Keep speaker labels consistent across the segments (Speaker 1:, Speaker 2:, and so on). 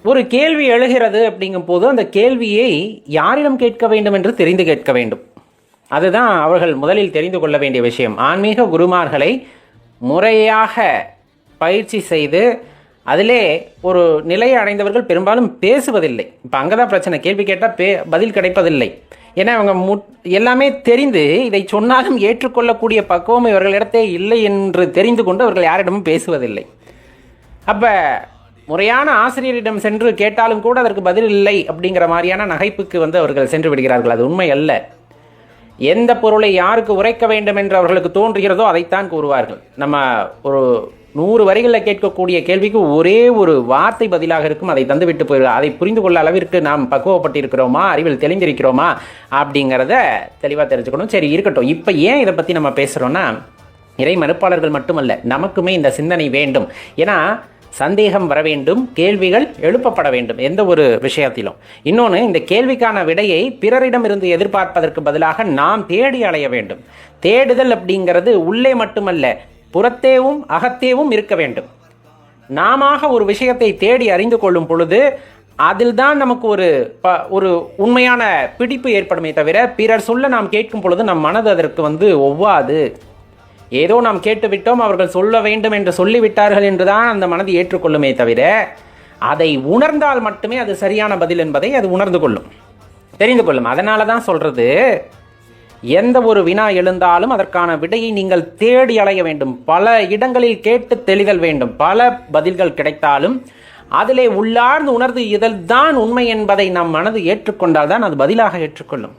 Speaker 1: ஒரு கேள்வி எழுகிறது அப்படிங்கும் போது அந்த கேள்வியை யாரிடம் கேட்க வேண்டும் என்று தெரிந்து கேட்க வேண்டும். அதுதான் அவர்கள் முதலில் தெரிந்து கொள்ள வேண்டிய விஷயம். ஆன்மீக குருமார்களை முறையாக பயிற்சி செய்து அதிலே ஒரு நிலையை அடைந்தவர்கள் பெரும்பாலும் பேசுவதில்லை. இப்போ அங்கே தான் பிரச்சனை. கேள்வி கேட்டால் பதில் கிடைப்பதில்லை. ஏன்னா அவங்க எல்லாமே தெரிந்து இதை சொன்னாலும் ஏற்றுக்கொள்ளக்கூடிய பக்குவம் இவர்களிடத்தே இல்லை என்று தெரிந்து கொண்டு அவர்கள் யாரிடமும் பேசுவதில்லை. அப்போ முறையான ஆசிரியரிடம் சென்று கேட்டாலும் கூட அதற்கு பதில் இல்லை அப்படிங்கிற மாதிரியான நகைப்புக்கு அவர்கள் சென்று விடுகிறார்கள். அது உண்மை அல்ல. எந்த பொருளை யாருக்கு உரைக்க வேண்டும் என்று அவர்களுக்கு தோன்றுகிறதோ அதைத்தான் கூறுவார்கள். நம்ம ஒரு 100 வரிகளில் கேட்கக்கூடிய கேள்விக்கு ஒரே ஒரு வார்த்தை பதிலாக இருக்கும். அதை தந்துவிட்டு போயிடுவோம். அதை புரிந்து கொள்ள அளவிற்கு நாம் பக்குவப்பட்டிருக்கிறோமா, அறிவில் தெளிந்திருக்கிறோமா அப்படிங்கிறத தெளிவாக தெரிஞ்சுக்கணும். சரி, இருக்கட்டும். இப்போ ஏன் இதை பற்றி நம்ம பேசுகிறோன்னா, இறை மறுப்பாளர்கள் மட்டுமல்ல, நமக்குமே இந்த சிந்தனை வேண்டும். ஏன்னா சந்தேகம் வர வேண்டும், கேள்விகள் எழுப்பப்பட வேண்டும் எந்த ஒரு விஷயத்திலும். இன்னொன்று, இந்த கேள்விக்கான விடையை பிறரிடம் இருந்து எதிர்பார்ப்பதற்கு பதிலாக நாம் தேடி அலைய வேண்டும். தேடுதல் அப்படிங்கிறது உள்ளே மட்டுமல்ல, புறத்தேவும் அகத்தேவும் இருக்க வேண்டும். நாம ஒரு விஷயத்தை தேடி அறிந்து கொள்ளும் பொழுது அதில் தான் நமக்கு ஒரு உண்மையான பிடிப்பு ஏற்படுமே தவிர, பிறர் சொல்ல நாம் கேட்கும் பொழுது நம் மனது அதற்கு ஒவ்வாது. ஏதோ நாம் கேட்டுவிட்டோம், அவர்கள் சொல்ல வேண்டும் என்று சொல்லிவிட்டார்கள் என்றுதான் அந்த மனது ஏற்றுக்கொள்ளுமே தவிர, அதை உணர்ந்தால் மட்டுமே அது சரியான பதில் என்பதை அது உணர்ந்து கொள்ளும், தெரிந்து கொள்ளும். அதனால தான் சொல்றது, எந்த ஒரு வினா எழுந்தாலும் அதற்கான விடையை நீங்கள் தேடி அலைய வேண்டும். பல இடங்களில் கேட்டு தெளிதல் வேண்டும். பல பதில்கள் கிடைத்தாலும் அதிலே உள்ளார்ந்து உணர்ந்து இதழ் தான் உண்மை என்பதை நம் மனது ஏற்றுக்கொண்டால் தான் அது பதிலாக ஏற்றுக்கொள்ளும்.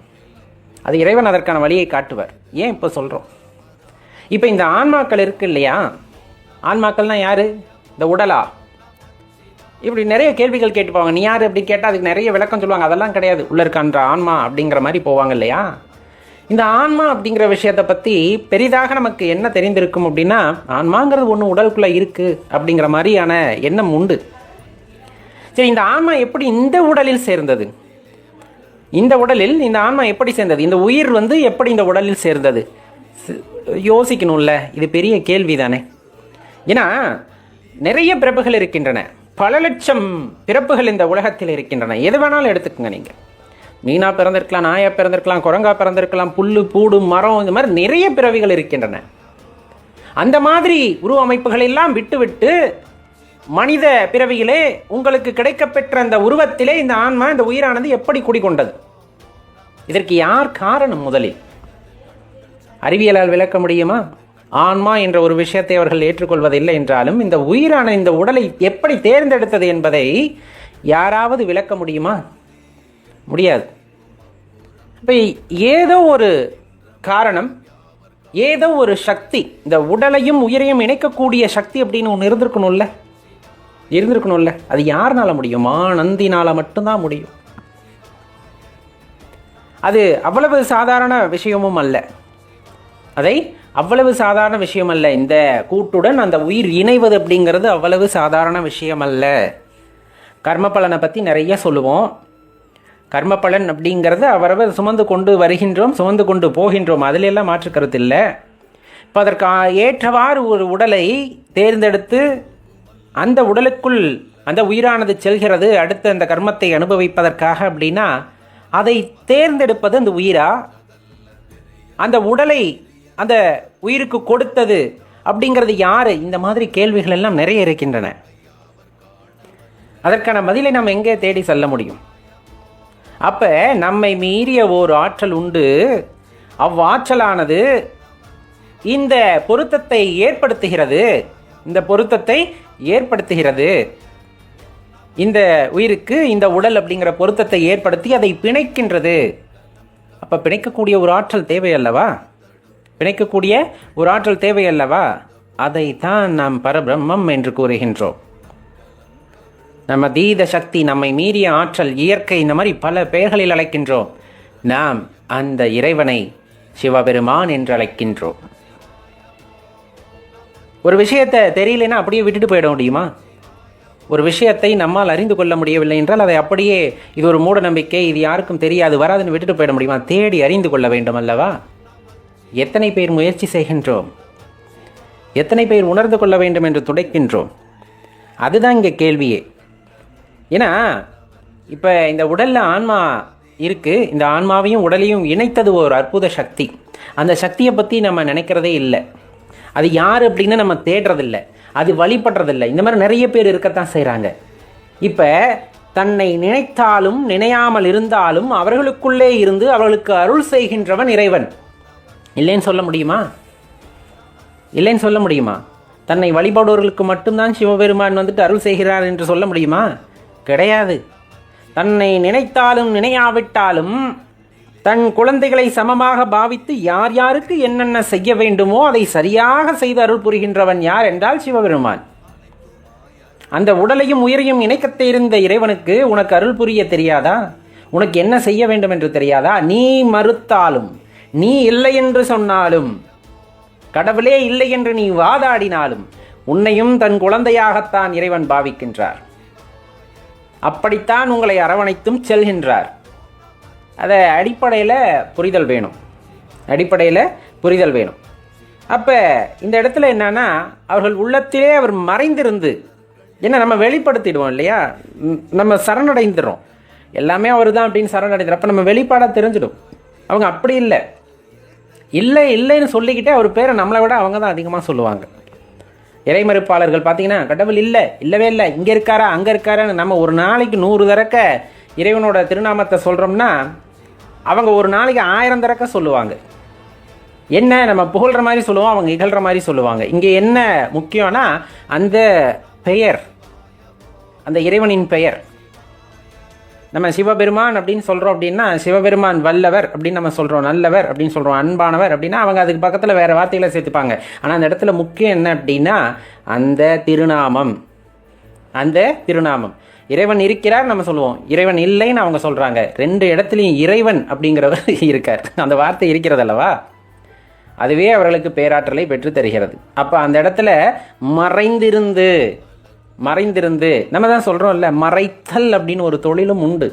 Speaker 1: அது இறைவன் அதற்கான வழியை காட்டுவார். ஏன் இப்போ சொல்கிறோம்? இப்போ இந்த ஆன்மாக்கள் இருக்கு இல்லையா, ஆன்மாக்கள்னா யாரு? இந்த உடலா? இப்படி நிறைய கேள்விகள் கேட்டு போவாங்க. நீ யார் அப்படி கேட்டால் அதுக்கு நிறைய விளக்கம் சொல்லுவாங்க. அதெல்லாம் கிடையாது, உள்ள இருக்கான்ற ஆன்மா அப்படிங்கிற மாதிரி போவாங்க இல்லையா. இந்த ஆன்மா அப்படிங்கிற விஷயத்தை பற்றி பெரிதாக நமக்கு என்ன தெரிந்திருக்கும் அப்படின்னா, ஆன்மாங்கிறது ஒன்று உடலுக்குள்ளே இருக்குது அப்படிங்கிற மாதிரியான எண்ணம் உண்டு. சரி, இந்த ஆன்மா எப்படி இந்த உடலில் சேர்ந்தது? இந்த உடலில் இந்த ஆன்மா எப்படி சேர்ந்தது? இந்த உயிர் எப்படி இந்த உடலில் சேர்ந்தது? யோசிக்கணும்ல. இது பெரிய கேள்வி தானே. ஏன்னா நிறைய பிறப்புகள் இருக்கின்றன, பல லட்சம் பிறப்புகள் இந்த உலகத்தில் இருக்கின்றன. எது வேணாலும் எடுத்துக்கோங்க. நீங்கள் மீனா பிறந்திருக்கலாம், நாயா பிறந்திருக்கலாம், குரங்கா பிறந்திருக்கலாம், புல்லு பூடு மரம், இந்த மாதிரி நிறைய பிறவிகள் இருக்கின்றன. அந்த மாதிரி உருவ அமைப்புகள் எல்லாம் விட்டுவிட்டு மனித பிறவிகளே உங்களுக்கு கிடைக்கப்பெற்ற அந்த உருவத்திலே இந்த ஆன்மா, இந்த உயிரானது எப்படி குடிகொண்டது? இதற்கு யார் காரணம்? முதலில் அறிவியலால் விளக்க முடியுமா? ஆன்மா என்ற ஒரு விஷயத்தை அவர்கள் ஏற்றுக்கொள்வதில்லை என்றாலும், இந்த உயிரான இந்த உடலை எப்படி தேர்ந்தெடுத்தது என்பதை யாராவது விளக்க முடியுமா? முடியாது. இப்போ ஏதோ ஒரு காரணம், ஏதோ ஒரு சக்தி, இந்த உடலையும் உயிரையும் இணைக்கக்கூடிய சக்தி அப்படின்னு ஒன்று இருந்திருக்கணும்ல. அது யாருனால முடியுமா? நந்தினால மட்டும்தான் முடியும். அது அவ்வளவு சாதாரண விஷயமும் அல்ல. இந்த கூட்டுடன் அந்த உயிர் இணைவது அப்படிங்கிறது அவ்வளவு சாதாரண விஷயம் அல்ல. கர்ம பலனை பற்றி நிறைய சொல்லுவோம். கர்ம பலன் அப்படிங்கிறது அவரவர் சுமந்து கொண்டு வருகின்றோம், சுமந்து கொண்டு போகின்றோம். அதிலெல்லாம் மாற்று கருத்து இல்லை. இப்போ அதற்கு ஏற்றவாறு ஒரு உடலை தேர்ந்தெடுத்து அந்த உடலுக்குள் அந்த உயிரானது செல்கிறது அடுத்து அந்த கர்மத்தை அனுபவிப்பதற்காக அப்படின்னா, அதை தேர்ந்தெடுப்பது அந்த உயிரா? அந்த உடலை அந்த உயிருக்கு கொடுத்தது அப்படிங்கிறது யாரு? இந்த மாதிரி கேள்விகள் எல்லாம் நிறைய இருக்கின்றன. அதற்கான பதிலை நாம் எங்கே தேடி செல்ல முடியும்? அப்போ நம்மை மீறிய ஓர் ஆற்றல் உண்டு. அவ்வாற்றலானது இந்த பொருத்தத்தை ஏற்படுத்துகிறது. இந்த உயிருக்கு இந்த உடல் அப்படிங்கிற பொருத்தத்தை ஏற்படுத்தி அதை பிணைக்கின்றது. அப்போ பிணைக்கக்கூடிய ஒரு ஆற்றல் தேவையல்லவா? அதைத்தான் நாம் பரபிரம்மம் என்று கூறுகின்றோம். நம்ம தீத சக்தி, நம்மை மீறிய ஆற்றல், இயற்கை, இந்த மாதிரி பல பெயர்களில் அழைக்கின்றோம். நாம் அந்த இறைவனை சிவபெருமான் என்று அழைக்கின்றோம். ஒரு விஷயத்தை தெரியலன்னா அப்படியே விட்டுட்டு போயிட முடியுமா? ஒரு விஷயத்தை நம்மால் அறிந்து கொள்ள முடியவில்லை என்றால் அதை அப்படியே இது ஒரு மூட நம்பிக்கை, இது யாருக்கும் தெரியாது, வராதுன்னு விட்டுட்டு போயிட முடியுமா? தேடி அறிந்து கொள்ள வேண்டும் அல்லவா? எத்தனை பேர் முயற்சி செய்கின்றோம்? எத்தனை பேர் உணர்ந்து கொள்ள வேண்டும் என்று துடைக்கின்றோம்? அதுதான் இங்கே கேள்வியே. ஏன்னா இப்போ இந்த உடலில் ஆன்மா இருக்குது, இந்த ஆன்மாவையும் உடலையும் இணைத்தது ஒரு அற்புத சக்தி. அந்த சக்தியை பற்றி நம்ம நினைக்கிறதே இல்லை. அது யார் அப்படின்னு நம்ம தேடுறதில்ல, அது வழிபடுறதில்லை. இந்த மாதிரி நிறைய பேர் இருக்கத்தான் செய்கிறாங்க. இப்போ தன்னை நினைத்தாலும் நினையாமல் இருந்தாலும் அவர்களுக்குள்ளே இருந்து அவர்களுக்கு அருள் செய்கின்றவன் இறைவன். இல்லைன்னு சொல்ல முடியுமா? இல்லைன்னு சொல்ல முடியுமா? தன்னை வழிபடுவர்களுக்கு மட்டும்தான் சிவபெருமான் வந்துட்டு அருள் செய்கிறார் என்று சொல்ல முடியுமா? கிடையாது. தன்னை நினைத்தாலும் நினையாவிட்டாலும் தன் குழந்தைகளை சமமாக பாவித்து யார் யாருக்கு என்னென்ன செய்ய வேண்டுமோ அதை சரியாக செய்து அருள் புரிகின்றவன் யார் என்றால் சிவபெருமான். அந்த உடலையும் உயிரையும் இணைக்கத் தெரிந்த இறைவனுக்கு உனக்கு அருள் புரிய தெரியாதா? உனக்கு என்ன செய்ய வேண்டும் என்று தெரியாதா? நீ மறுத்தாலும், நீ இல்லை என்று சொன்னாலும், கடவுளே இல்லை என்று நீ வாதாடினாலும் உன்னையும் தன் குழந்தையாகத்தான் இறைவன் பாவிக்கின்றார். அப்படித்தான் உங்களை அரவணைத்தும் செல்கின்றார். அதை அடிப்படையில் புரிதல் வேணும், அடிப்படையில் புரிதல் வேணும். அப்போ இந்த இடத்துல என்னன்னா, அவர்கள் உள்ளத்திலே அவர் மறைந்திருந்து, ஏன்னா நம்ம வெளிப்படுத்திடுவோம் இல்லையா, நம்ம சரணடைந்துடுறோம், எல்லாமே அவர் தான் அப்படின்னு சரணடைந்துடும். அப்போ நம்ம வெளிப்பாடாக தெரிஞ்சிடும். அவங்க அப்படி இல்லை, இல்லை இல்லைன்னு சொல்லிக்கிட்டே அவர் பேரை நம்மளை விட அவங்க தான் அதிகமாக சொல்லுவாங்க. இறைமறுப்பாளர்கள் பார்த்தீங்கன்னா கடவுள் இல்லை, இல்லவே இல்லை, இங்கே இருக்காரா அங்கே இருக்காரான்னு நம்ம ஒரு நாளைக்கு 100 தடக்க இறைவனோட திருநாமத்தை சொல்கிறோம்னா அவங்க ஒரு நாளைக்கு 1000 தடக்க சொல்லுவாங்க. என்ன நம்ம புகழ்கிற மாதிரி சொல்லுவோம், அவங்க இகழ்கிற மாதிரி சொல்லுவாங்க. இங்கே என்ன முக்கியம்னா அந்த பெயர், அந்த இறைவனின் பெயர். நம்ம சிவபெருமான் அப்படின்னு சொல்கிறோம் அப்படின்னா சிவபெருமான் வல்லவர் அப்படின்னு நம்ம சொல்கிறோம், நல்லவர் அப்படின்னு சொல்கிறோம், அன்பானவர் அப்படின்னா அவங்க அதுக்கு பக்கத்தில் வேறு வார்த்தைகளை சேர்த்துப்பாங்க. ஆனால் அந்த இடத்துல முக்கியம் என்ன அப்படின்னா அந்த திருநாமம், அந்த திருநாமம். இறைவன் இருக்கிறார் நம்ம சொல்லுவோம், இறைவன் இல்லைன்னு அவங்க சொல்கிறாங்க. 2 இடத்துலையும் இறைவன் அப்படிங்கிறவர் இருக்கார், அந்த வார்த்தை இருக்கிறது அல்லவா, அதுவே அவர்களுக்கு பேராற்றலை பெற்று தருகிறது. அப்போ அந்த இடத்துல மறைந்திருந்து, மறைந்திருந்து நம்ம தான் சொல்கிறோம்ல, மறைத்தல் அப்படின்னு ஒரு தொழிலும் உண்டு.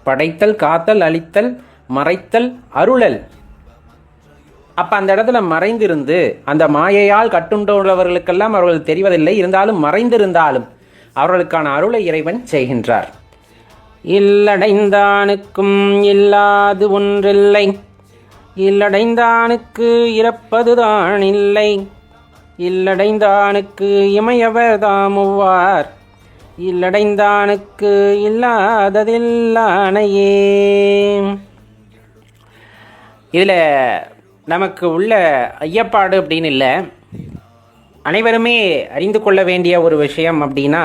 Speaker 1: படைத்தல், காத்தல், அழித்தல், மறைத்தல், அருளல். அப்போ அந்த இடத்துல மறைந்திருந்து அந்த மாயையால் கட்டுண்டுள்ளவர்களுக்கெல்லாம் அவர்கள் தெரிவதில்லை, இருந்தாலும் மறைந்திருந்தாலும் அவர்களுக்கான அருளை இறைவன் செய்கின்றார். இல்லடைந்தானுக்கும் இல்லாது ஒன்றில்லை, இல்லடைந்தானுக்கு இறப்பதுதான் இல்லை, இல்லடைந்தானுக்கு இமையவர் தாமுவார், இல்லடைந்தானுக்கு இல்லாததில்லானையே. இதில் நமக்கு உள்ள ஐயப்பாடு அப்படின்னு இல்லை, அனைவருமே அறிந்து கொள்ள வேண்டிய ஒரு விஷயம் அப்படின்னா,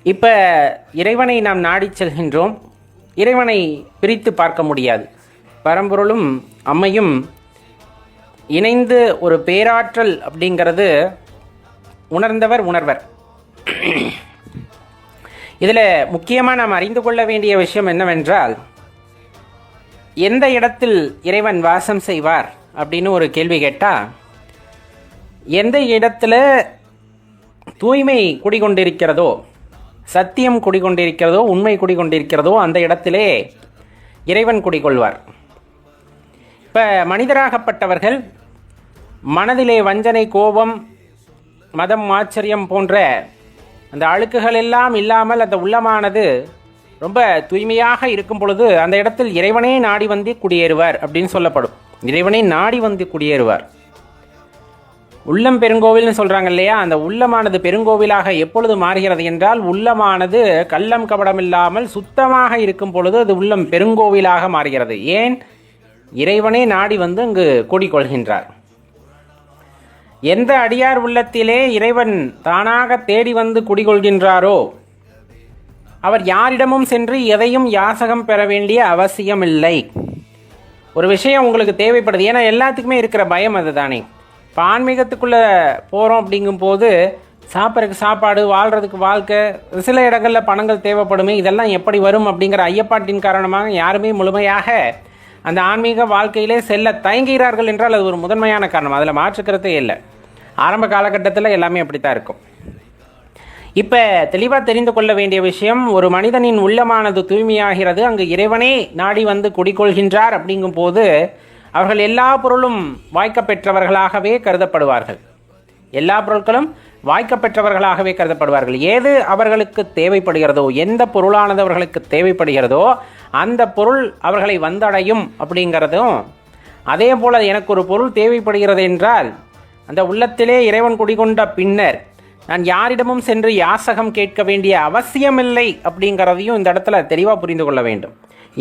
Speaker 1: இப்போ இறைவனை நாம் நாடி செல்கின்றோம், இறைவனை பிரித்து பார்க்க முடியாது. பரம்பொருளும் அம்மையும் இணைந்து ஒரு பேராற்றல் அப்படிங்கிறது உணர்ந்தவர் உணர்வர். இதில் முக்கியமாக நாம் அறிந்து கொள்ள வேண்டிய விஷயம் என்னவென்றால், எந்த இடத்தில் இறைவன் வாசம் செய்வார் அப்படின்னு ஒரு கேள்வி கேட்டால், எந்த இடத்துல தூய்மை குடிகொண்டிருக்கிறதோ, சத்தியம் குடிகொண்டிருக்கிறதோ, உண்மை குடிகொண்டிருக்கிறதோ அந்த இடத்திலே இறைவன் குடிகொள்வார். இப்போ மனிதராகப்பட்டவர்கள் மனதிலே வஞ்சனை, கோபம், மதம், ஆச்சரியம் போன்ற அந்த அழுக்குகள் எல்லாம் இல்லாமல் அந்த உள்ளமானது ரொம்ப தூய்மையாக இருக்கும் பொழுது அந்த இடத்தில் இறைவனே நாடி வந்து குடியேறுவார் அப்படின்னு சொல்லப்படும். இறைவனே நாடி வந்து குடியேறுவார். உள்ளம் பெருங்கோவில்னு சொல்கிறாங்க இல்லையா, அந்த உள்ளமானது பெருங்கோவிலாக எப்பொழுது மாறுகிறது என்றால், உள்ளமானது கள்ளம் கபடம் இல்லாமல் சுத்தமாக இருக்கும் பொழுது அது உள்ளம் பெருங்கோவிலாக மாறுகிறது. ஏன்? இறைவனே நாடி வந்து அங்கு குடிகொள்கின்றார். எந்த அடியார் உள்ளத்திலே இறைவன் தானாக தேடி வந்து குடிகொள்கின்றாரோ அவர் யாரிடமும் சென்று எதையும் யாசகம் பெற வேண்டிய அவசியம் இல்லை. ஒரு விஷயம் உங்களுக்கு தேவைப்படுது, ஏன்னா எல்லாத்துக்குமே இருக்கிற பயம் அது தானே. இப்போ ஆன்மீகத்துக்குள்ளே போகிறோம் அப்படிங்கும்போது சாப்பிட்றதுக்கு சாப்பாடு, வாழ்கிறதுக்கு வாழ்க்கை, சில இடங்களில் பணங்கள் தேவைப்படுமே, இதெல்லாம் எப்படி வரும் அப்படிங்கிற ஐயப்பாட்டின் காரணமாக யாருமே முழுமையாக அந்த ஆன்மீக வாழ்க்கையிலே செல்ல தயங்குகிறார்கள் என்றால் அது ஒரு முதன்மையான காரணம், அதில் மாற்றுக்கிறதே இல்லை. ஆரம்ப காலகட்டத்தில் எல்லாமே அப்படித்தான் இருக்கும். இப்போ தெளிவாக தெரிந்து கொள்ள வேண்டிய விஷயம், ஒரு மனிதனின் உள்ளமானது தூய்மையாகிறது, அங்கு இறைவனே நாடி வந்து குடிகொள்கின்றார் அப்படிங்கும் போது அவர்கள் எல்லா பொருளும் வாய்க்க பெற்றவர்களாகவே கருதப்படுவார்கள். எல்லா பொருட்களும் வாய்க்கப்பெற்றவர்களாகவே கருதப்படுவார்கள். ஏது அவர்களுக்கு தேவைப்படுகிறதோ, எந்த பொருளானது அவர்களுக்கு தேவைப்படுகிறதோ அந்த பொருள் அவர்களை வந்தடையும் அப்படிங்கிறதும், அதே போல் எனக்கு ஒரு பொருள் தேவைப்படுகிறது என்றால் அந்த உள்ளத்திலே இறைவன் குடிகொண்ட பின்னர் நான் யாரிடமும் சென்று யாசகம் கேட்க வேண்டிய அவசியமில்லை அப்படிங்கிறதையும் இந்த இடத்துல தெளிவாக புரிந்து கொள்ள வேண்டும்.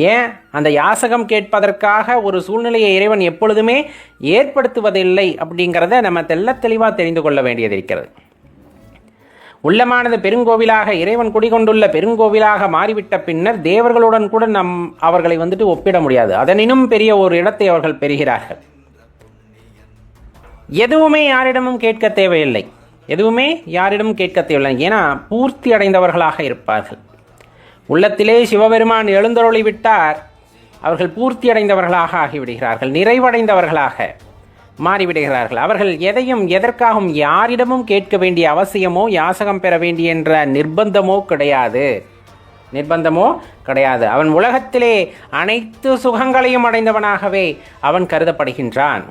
Speaker 1: ஏன், அந்த யாசகம் கேட்பதற்காக ஒரு சூழ்நிலையை இறைவன் எப்பொழுதுமே ஏற்படுத்துவதில்லை அப்படிங்கிறத நம்ம தெளிவாக தெரிந்து கொள்ள வேண்டியது இருக்கிறது. உள்ளமானது பெருங்கோவிலாக இறைவன் குடிகொண்டுள்ள பெருங்கோவிலாக மாறிவிட்ட பின்னர் தேவர்களுடன் கூட அவர்களை ஒப்பிட முடியாது. அதனினும் பெரிய ஒரு இடத்தை அவர்கள் பெறுகிறார்கள். எதுவுமே யாரிடமும் கேட்க தேவையில்லை, எதுவுமே யாரிடமும் கேட்க தேவையில்லை. ஏன்னா பூர்த்தி அடைந்தவர்களாக இருப்பார்கள். உள்ளத்திலே சிவபெருமான் எழுந்தருளி விட்டார், அவர்கள் பூர்த்தி அடைந்தவர்களாக ஆகிவிடுகிறார்கள், நிறைவடைந்தவர்களாக மாறிவிடுகிறார்கள். அவர்கள் எதையும் எதற்காகவும் யாரிடமும் கேட்க வேண்டிய அவசியமோ யாசகம் பெற வேண்டிய என்ற நிர்பந்தமோ கிடையாது. அவன் உலகத்திலே அனைத்து சுகங்களையும் அடைந்தவனாகவே அவன் கருதப்படுகின்றான்.